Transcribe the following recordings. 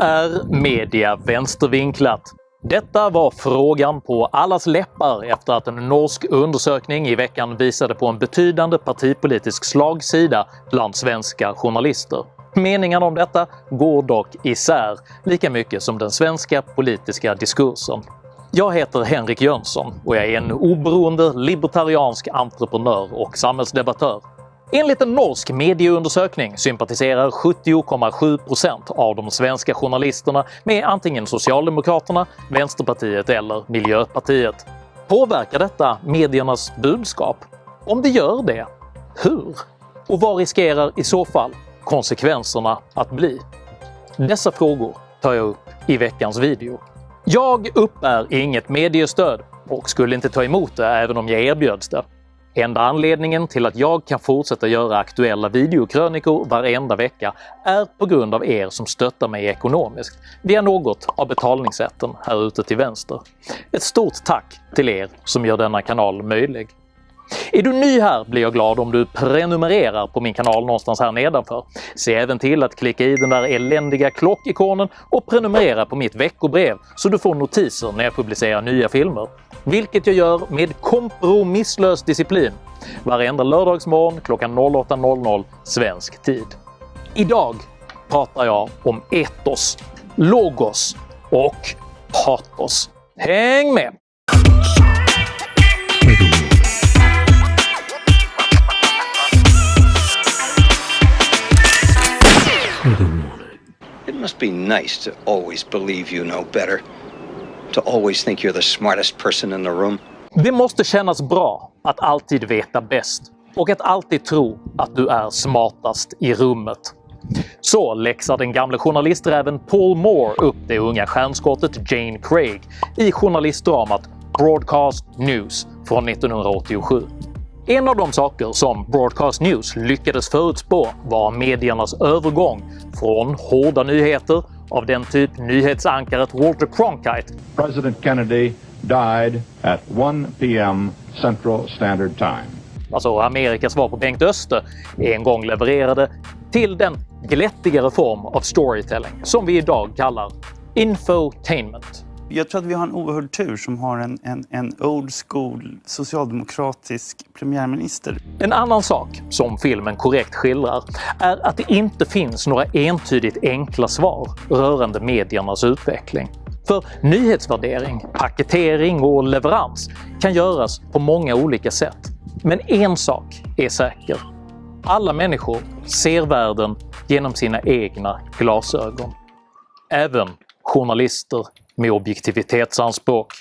Är media vänstervinklat? Detta var frågan på allas läppar efter att en norsk undersökning i veckan visade på en betydande partipolitisk slagsida bland svenska journalister. Meningarna om detta går dock isär, lika mycket som den svenska politiska diskursen. Jag heter Henrik Jönsson och jag är en oberoende libertariansk entreprenör och samhällsdebattör. Enligt en norsk medieundersökning sympatiserar 70,7% av de svenska journalisterna med antingen Socialdemokraterna, Vänsterpartiet eller Miljöpartiet. Påverkar detta mediernas budskap? Om det gör det, hur? Och vad riskerar i så fall konsekvenserna att bli? Dessa frågor tar jag upp i veckans video. Jag uppbär inget mediestöd och skulle inte ta emot det även om jag erbjöds det. Enda anledningen till att jag kan fortsätta göra aktuella videokrönikor varenda vecka är på grund av er som stöttar mig ekonomiskt via något av betalningssätten här ute till vänster. Ett stort tack till er som gör denna kanal möjlig. Är du ny här blir jag glad om du prenumererar på min kanal någonstans här nedanför. Se även till att klicka i den där eländiga klockikonen och prenumerera på mitt veckobrev så du får notiser när jag publicerar nya filmer. Vilket jag gör med kompromisslös disciplin varenda lördagsmorgon klockan 08:00 svensk tid. Idag pratar jag om ethos, logos och patos. Häng med! It must be nice to always believe you know better. To always think you're the smartest person in the room. Det måste kännas bra att alltid veta bäst och att alltid tro att du är smartast i rummet. Så läxar den gamla journalisträven Paul Moore upp det unga stjärnskottet Jane Craig i journalistdramat Broadcast News från 1987. En av de saker som Broadcast News lyckades förutspå var mediernas övergång från hårda nyheter av den typ nyhetsankaret Walter Cronkite President Kennedy died at 1 p.m. Central Standard Time. Alltså Amerikas svar på Bengt Öster en gång levererade, till den glättigare form av storytelling som vi idag kallar infotainment. Jag tror att vi har en oerhörd tur som har en old school socialdemokratisk premiärminister. En annan sak som filmen korrekt skildrar är att det inte finns några entydigt enkla svar rörande mediernas utveckling. För nyhetsvärdering, paketering och leverans kan göras på många olika sätt. Men en sak är säker. Alla människor ser världen genom sina egna glasögon. Även journalister med objektivitetsanspråk.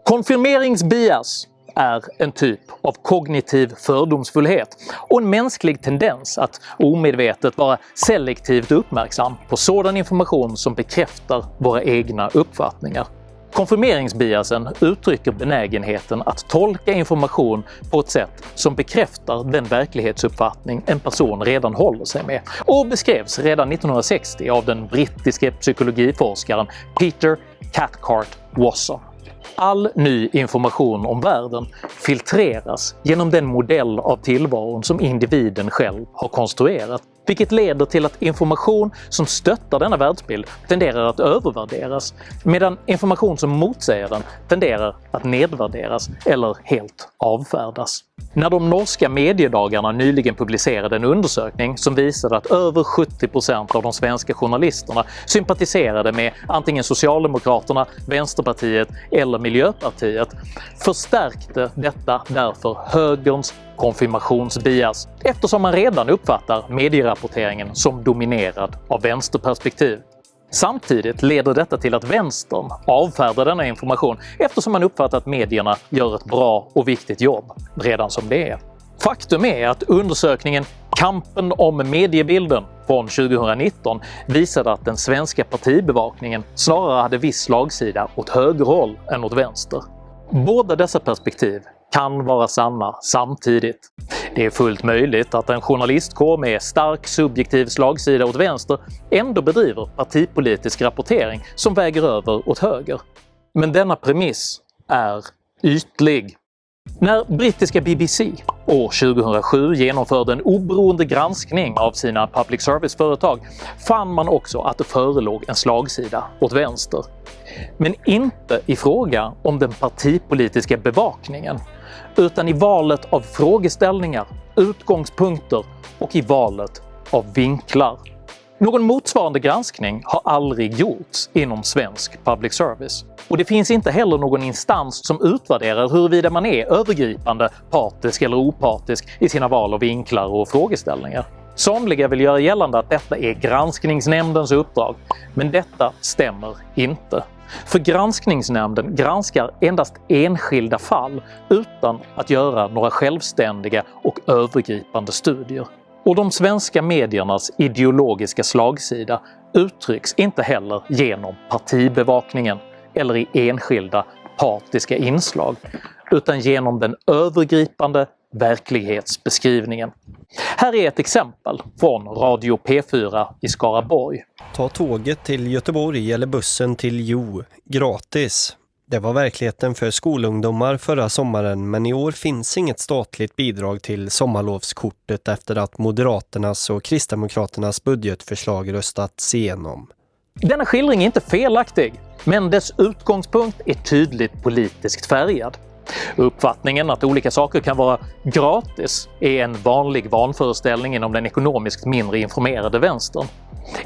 Konfirmeringsbias är en typ av kognitiv fördomsfullhet och en mänsklig tendens att omedvetet vara selektivt uppmärksam på sådan information som bekräftar våra egna uppfattningar. Konfirmeringsbiasen uttrycker benägenheten att tolka information på ett sätt som bekräftar den verklighetsuppfattning en person redan håller sig med och beskrevs redan 1960 av den brittiske psykologiforskaren Peter Cathcart-Wasson. All ny information om världen filtreras genom den modell av tillvaron som individen själv har konstruerat, vilket leder till att information som stöttar denna världsbild tenderar att övervärderas, medan information som motsäger den tenderar att nedvärderas eller helt avfärdas. När de norska mediedagarna nyligen publicerade en undersökning som visade att över 70% av de svenska journalisterna sympatiserade med antingen Socialdemokraterna, Vänsterpartiet eller Miljöpartiet, förstärkte detta därför högerns konfirmationsbias, eftersom man redan uppfattar medierapporteringen som dominerad av vänsterperspektiv. Samtidigt leder detta till att vänstern avfärdar denna information eftersom man uppfattar att medierna gör ett bra och viktigt jobb redan som det är. Faktum är att undersökningen Kampen om mediebilden från 2019 visade att den svenska partibevakningen snarare hade viss slagsida åt högerhåll än åt vänster. Båda dessa perspektiv kan vara sanna samtidigt. Det är fullt möjligt att en journalistkår med stark subjektiv slagsida åt vänster ändå bedriver partipolitisk rapportering som väger över åt höger. Men denna premiss är ytlig. När brittiska BBC år 2007 genomförde en oberoende granskning av sina public service-företag fann man också att det förelåg en slagsida åt vänster. Men inte i fråga om den partipolitiska bevakningen, utan i valet av frågeställningar, utgångspunkter och i valet av vinklar. Någon motsvarande granskning har aldrig gjorts inom svensk public service. Och det finns inte heller någon instans som utvärderar huruvida man är övergripande, partisk eller opartisk i sina val av vinklar och frågeställningar. Somliga vill göra gällande att detta är granskningsnämndens uppdrag, men detta stämmer inte. För granskningsnämnden granskar endast enskilda fall utan att göra några självständiga och övergripande studier. Och de svenska mediernas ideologiska slagsida uttrycks inte heller genom partibevakningen eller i enskilda partiska inslag, utan genom den övergripande verklighetsbeskrivningen. Här är ett exempel från Radio P4 i Skaraborg. Ta tåget till Göteborg eller bussen till Jo, gratis. Det var verkligheten för skolungdomar förra sommaren, men i år finns inget statligt bidrag till sommarlovskortet efter att Moderaternas och Kristdemokraternas budgetförslag röstats igenom. Denna skildring är inte felaktig, men dess utgångspunkt är tydligt politiskt färgad. Uppfattningen att olika saker kan vara gratis är en vanlig vanföreställning inom den ekonomiskt mindre informerade vänstern.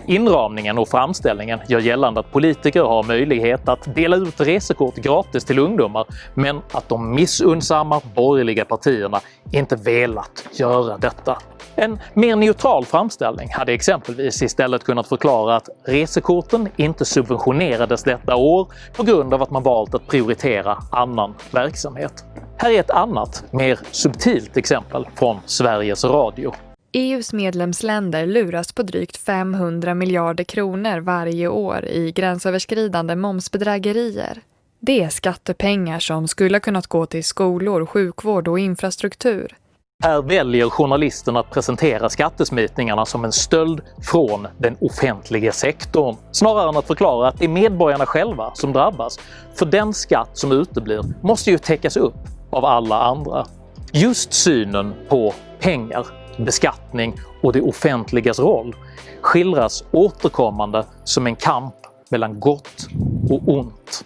Inramningen och framställningen gör gällande att politiker har möjlighet att dela ut resekort gratis till ungdomar, men att de missunnsamma borgerliga partierna inte velat göra detta. En mer neutral framställning hade exempelvis istället kunnat förklara att resekorten inte subventionerades detta år på grund av att man valt att prioritera annan verksamhet. Här är ett annat, mer subtilt exempel från Sveriges Radio. EUs medlemsländer luras på drygt 500 miljarder kronor varje år i gränsöverskridande momsbedrägerier. Det är skattepengar som skulle kunnat gå till skolor, sjukvård och infrastruktur. Här väljer journalisten att presentera skattesmitningarna som en stöld från den offentliga sektorn, snarare än att förklara att det är medborgarna själva som drabbas, för den skatt som uteblir måste ju täckas upp av alla andra. Just synen på pengar, beskattning och det offentligas roll skildras återkommande som en kamp mellan gott och ont.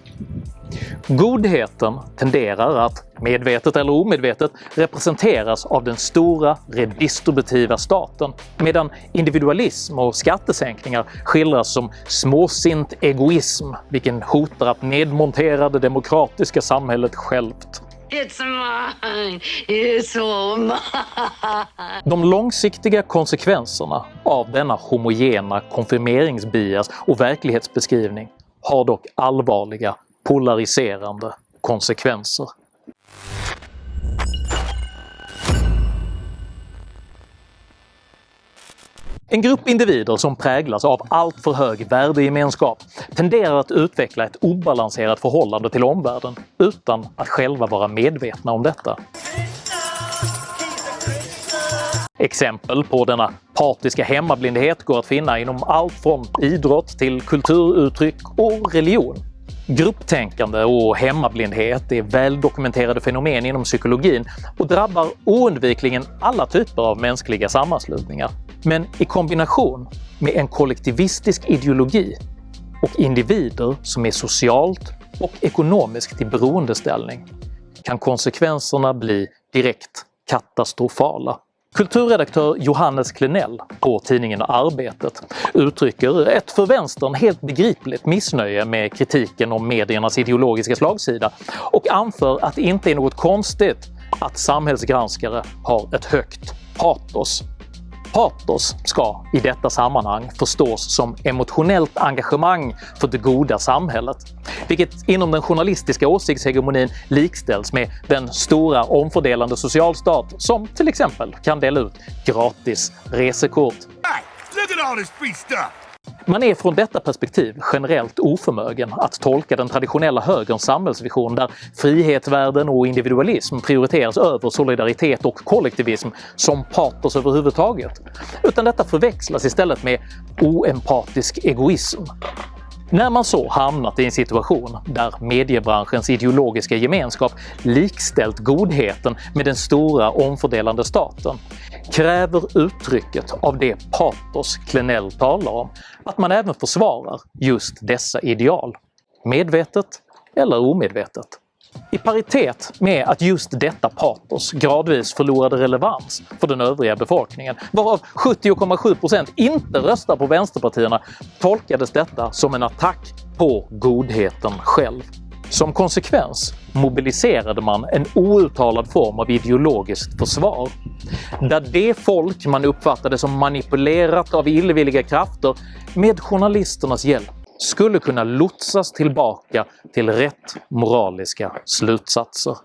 Godheten tenderar att, medvetet eller omedvetet, representeras av den stora redistributiva staten, medan individualism och skattesänkningar skildras som småsint egoism, vilken hotar att nedmontera det demokratiska samhället självt. It's mine, it's all mine. De långsiktiga konsekvenserna av denna homogena konfirmeringsbias och verklighetsbeskrivning har dock allvarliga, polariserande konsekvenser. En grupp individer som präglas av allt för hög värdegemenskap tenderar att utveckla ett obalanserat förhållande till omvärlden utan att själva vara medvetna om detta. Exempel på denna partiska hemmablindhet går att finna inom allt från idrott till kulturuttryck och religion. Grupptänkande och hemmablindhet är väldokumenterade fenomen inom psykologin och drabbar oundvikligen alla typer av mänskliga sammanslutningar. Men i kombination med en kollektivistisk ideologi och individer som är socialt och ekonomiskt i beroendeställning kan konsekvenserna bli direkt katastrofala. Kulturredaktör Johannes Klenell på tidningen Arbetet uttrycker ett för vänstern helt begripligt missnöje med kritiken om mediernas ideologiska slagsida och anför att det inte är något konstigt att samhällsgranskare har ett högt patos. Patos ska i detta sammanhang förstås som emotionellt engagemang för det goda samhället, vilket inom den journalistiska åsiktshegemonin likställs med den stora omfördelande socialstat som till exempel kan dela ut gratis resekort. Man är från detta perspektiv generellt oförmögen att tolka den traditionella högerns samhällsvision där frihetsvärden och individualism prioriteras över solidaritet och kollektivism som patos överhuvudtaget, utan detta förväxlas istället med oempatisk egoism. När man så hamnat i en situation där mediebranschens ideologiska gemenskap likställt godheten med den stora omfördelande staten, kräver uttrycket av det patos Klenell talar om att man även försvarar just dessa ideal. Medvetet eller omedvetet. I paritet med att just detta patos gradvis förlorade relevans för den övriga befolkningen, varav 70,7% inte röstar på vänsterpartierna, tolkades detta som en attack på godheten själv. Som konsekvens mobiliserade man en outtalad form av ideologiskt försvar, där det folk man uppfattade som manipulerat av illvilliga krafter med journalisternas hjälp skulle kunna lotsas tillbaka till rätt moraliska slutsatser.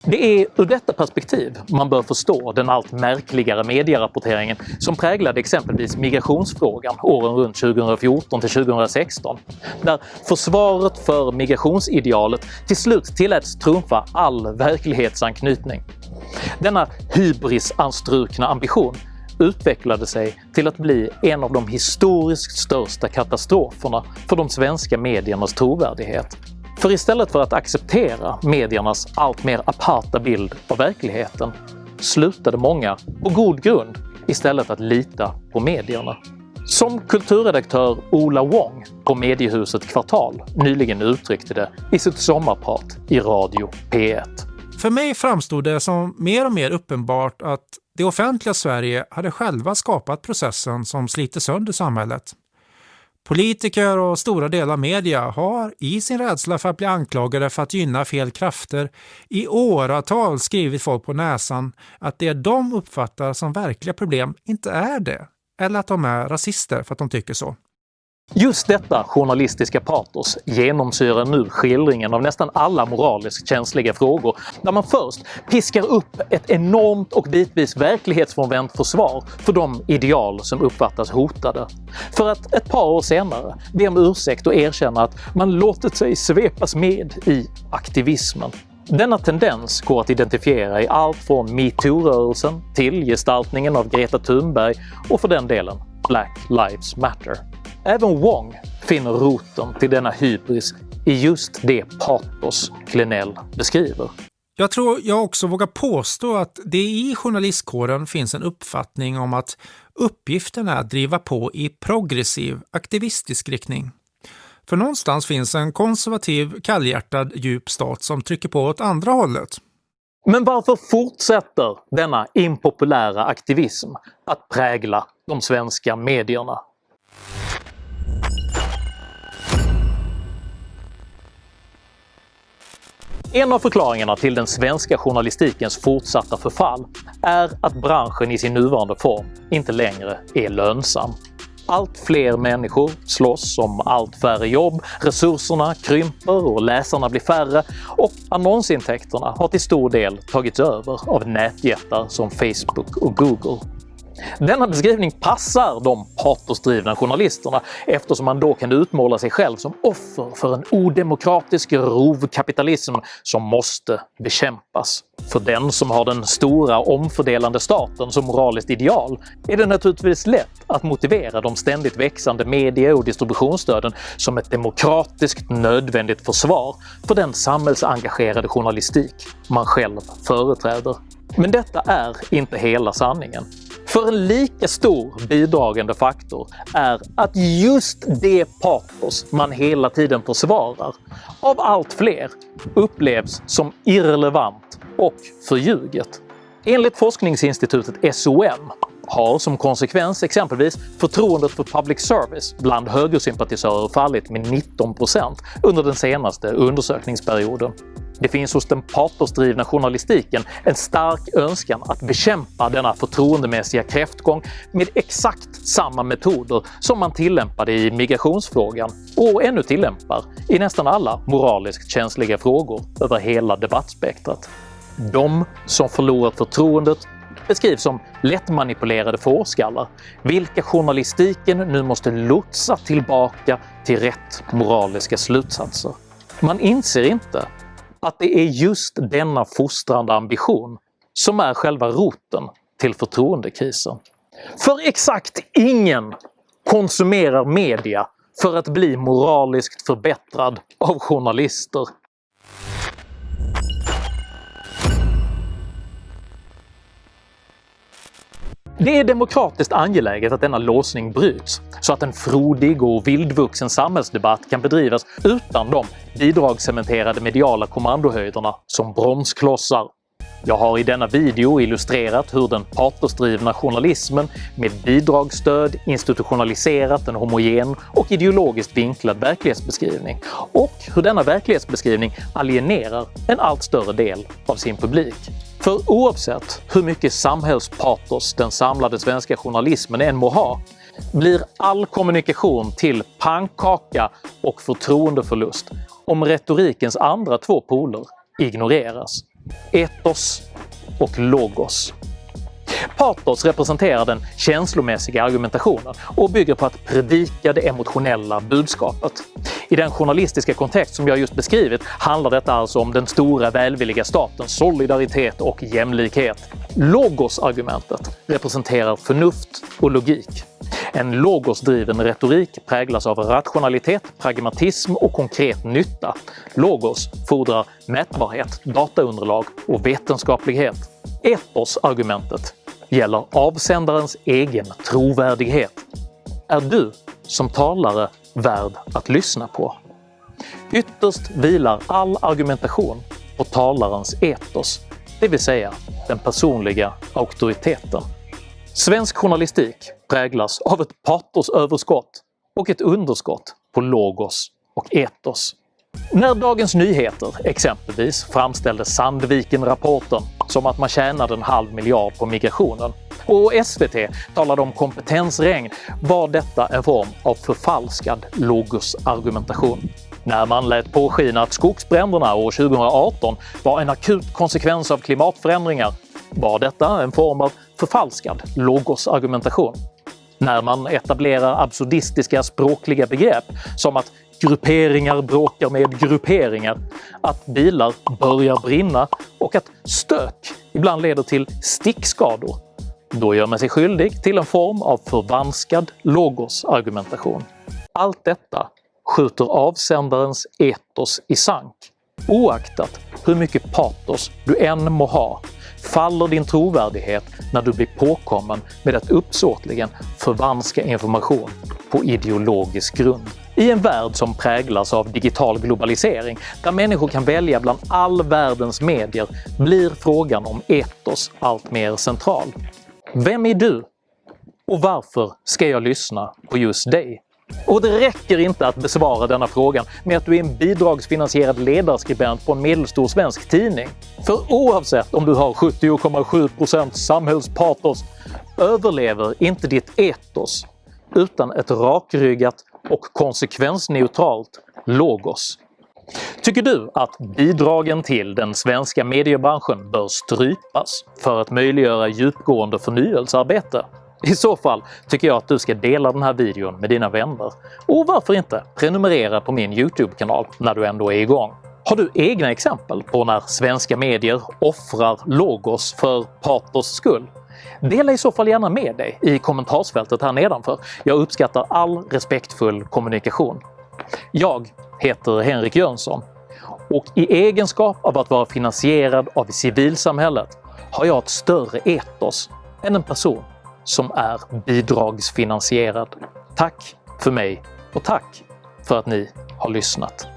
Det är ur detta perspektiv man bör förstå den allt märkligare medierapporteringen som präglade exempelvis migrationsfrågan åren runt 2014 till 2016, där försvaret för migrationsidealet till slut tilläts trumfa all verklighetsanknytning. Denna hybrisanstrukna ambition utvecklade sig till att bli en av de historiskt största katastroferna för de svenska mediernas trovärdighet. För istället för att acceptera mediernas allt mer aparta bild av verkligheten slutade många, på god grund, istället att lita på medierna. Som kulturredaktör Ola Wong på mediehuset Kvartal nyligen uttryckte det i sitt sommarprat i Radio P1. För mig framstod det som mer och mer uppenbart att det offentliga Sverige hade själva skapat processen som sliter sönder samhället. Politiker och stora delar av media har i sin rädsla för att bli anklagade för att gynna fel krafter i åratal skrivit folk på näsan att det de uppfattar som verkliga problem inte är det, eller att de är rasister för att de tycker så. Just detta journalistiska patos genomsyrar nu skildringen av nästan alla moraliskt känsliga frågor, där man först piskar upp ett enormt och bitvis verklighetsfrånvänt försvar för de ideal som uppfattas hotade, för att ett par år senare be om ursäkt och erkänna att man låtit sig svepas med i aktivismen. Denna tendens går att identifiera i allt från MeToo-rörelsen till gestaltningen av Greta Thunberg och för den delen Black Lives Matter. Även Wong finner roten till denna hybris i just det patos Klenell beskriver. Jag tror jag också vågar påstå att det i journalistkåren finns en uppfattning om att uppgiften är att driva på i progressiv, aktivistisk riktning. För någonstans finns en konservativ, kallhjärtad, djup stat som trycker på åt andra hållet. Men varför fortsätter denna impopulära aktivism att prägla de svenska medierna? En av förklaringarna till den svenska journalistikens fortsatta förfall är att branschen i sin nuvarande form inte längre är lönsam. Allt fler människor slåss om allt färre jobb, resurserna krymper och läsarna blir färre och annonsintäkterna har till stor del tagits över av nätjättar som Facebook och Google. Denna beskrivning passar de patosdrivna journalisterna eftersom man då kan utmåla sig själv som offer för en odemokratisk rovkapitalism som måste bekämpas. För den som har den stora omfördelande staten som moraliskt ideal är det naturligtvis lätt att motivera de ständigt växande medie- och distributionsstöden som ett demokratiskt nödvändigt försvar för den samhällsengagerade journalistik man själv företräder. Men detta är inte hela sanningen. För en lika stor bidragande faktor är att just det patos man hela tiden försvarar av allt fler upplevs som irrelevant och förljuget. Enligt forskningsinstitutet SOM har som konsekvens exempelvis förtroendet för public service bland högersympatisörer fallit med 19% under den senaste undersökningsperioden. Det finns hos den patosdrivna journalistiken en stark önskan att bekämpa denna förtroendemässiga kräftgång med exakt samma metoder som man tillämpade i migrationsfrågan och ännu tillämpar i nästan alla moraliskt känsliga frågor över hela debattspektrat. De som förlorat förtroendet beskrivs som lättmanipulerade fårskallar, vilka journalistiken nu måste lotsa tillbaka till rätt moraliska slutsatser. Man inser inte att det är just denna fostrande ambition som är själva roten till förtroendekrisen. För exakt ingen konsumerar media för att bli moraliskt förbättrad av journalister. Det är demokratiskt angeläget att denna låsning bryts, så att en frodig och vildvuxen samhällsdebatt kan bedrivas utan de bidragscementerade mediala kommandohöjderna som bromsklossar. Jag har i denna video illustrerat hur den patosdrivna journalismen med bidragsstöd institutionaliserat en homogen och ideologiskt vinklad verklighetsbeskrivning, och hur denna verklighetsbeskrivning alienerar en allt större del av sin publik. För oavsett hur mycket samhällspatos den samlade svenska journalismen än må ha, blir all kommunikation till pannkaka och förtroendeförlust om retorikens andra två poler ignoreras. Etos och logos. Patos representerar den känslomässiga argumentationen och bygger på att predika det emotionella budskapet. I den journalistiska kontext som jag just beskrivit handlar detta alltså om den stora välvilliga statens solidaritet och jämlikhet. Logos-argumentet representerar förnuft och logik. En logosdriven retorik präglas av rationalitet, pragmatism och konkret nytta. Logos fordrar mätbarhet, dataunderlag och vetenskaplighet. Etos-argumentet gäller avsändarens egen trovärdighet. Är du som talare värd att lyssna på? Ytterst vilar all argumentation på talarens etos, det vill säga den personliga auktoriteten. Svensk journalistik präglas av ett patosöverskott och ett underskott på logos och etos. När Dagens Nyheter exempelvis framställde Sandviken-rapporten som att man tjänade 500 miljoner på migrationen och SVT talade om kompetensregn, var detta en form av förfalskad logosargumentation. När man lät påskina att skogsbränderna år 2018 var en akut konsekvens av klimatförändringar, var detta en form av förfalskad logosargumentation. När man etablerar absurdistiska språkliga begrepp som att grupperingar bråkar med grupperingar, att bilar börjar brinna och att stök ibland leder till stickskador, då gör man sig skyldig till en form av förvanskad logosargumentation. Allt detta skjuter avsändarens etos i sank. Oaktat hur mycket patos du än må ha, faller din trovärdighet när du blir påkommen med att uppsåtligen förvanska information på ideologisk grund. I en värld som präglas av digital globalisering, där människor kan välja bland all världens medier, blir frågan om etos allt mer central. Vem är du? Och varför ska jag lyssna på just dig? Och det räcker inte att besvara denna frågan med att du är en bidragsfinansierad ledarskribent på en medelstor svensk tidning. För oavsett om du har 70,7% samhällspatos överlever inte ditt etos utan ett rakryggat och konsekvensneutralt logos. Tycker du att bidragen till den svenska mediebranschen bör strypas för att möjliggöra djupgående förnyelsearbete? I så fall tycker jag att du ska dela den här videon med dina vänner. Och varför inte prenumerera på min YouTube-kanal när du ändå är igång? Har du egna exempel på när svenska medier offrar logos för patos skull? Dela i så fall gärna med dig i kommentarsfältet här nedanför. Jag uppskattar all respektfull kommunikation. Jag heter Henrik Jönsson och i egenskap av att vara finansierad av civilsamhället har jag ett större etos än en person som är bidragsfinansierad. Tack för mig och tack för att ni har lyssnat.